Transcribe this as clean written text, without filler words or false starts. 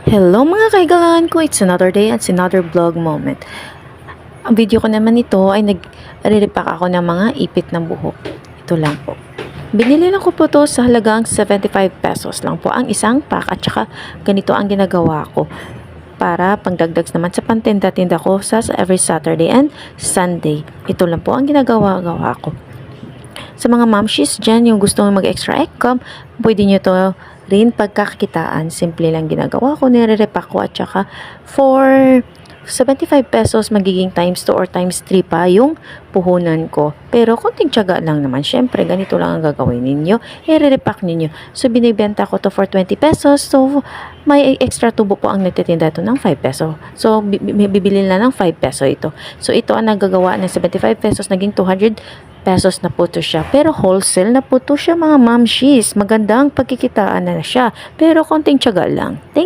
Hello mga kaigalan ko, it's another day at it's another vlog moment. Ang video ko naman ito ay nag-repack ako ng mga ipit ng buhok. Ito lang po. Binili lang ko po to sa halagang 75 pesos lang po ang isang pack at saka ganito ang ginagawa ko para pangdagdag naman sa pantinda-tinda ko sa every Saturday and Sunday. Ito lang po ang ginagawa ko. Sa mga momshies dyan, yung gusto mag-extra income, pwede nyo to rin pagkakitaan. Simple lang ginagawa ko, nire-repack ko at saka for 75 pesos magiging times 2 or times 3 pa yung puhunan ko. Pero konting tiyaga lang naman. Syempre, ganito lang ang gagawin ninyo. I-repack ninyo. So, binibenta ko to for 20 pesos. So, may extra tubo po ang nagtitinda ito ng 5 peso. So, bibili na ng 5 peso ito. So, ito ang nagagawa ng 75 pesos. Naging 200 pesos na po to siya. Pero wholesale na po to siya mga mamshies. Magandang pagkikitaan na siya. Pero konting tiyaga lang. Thank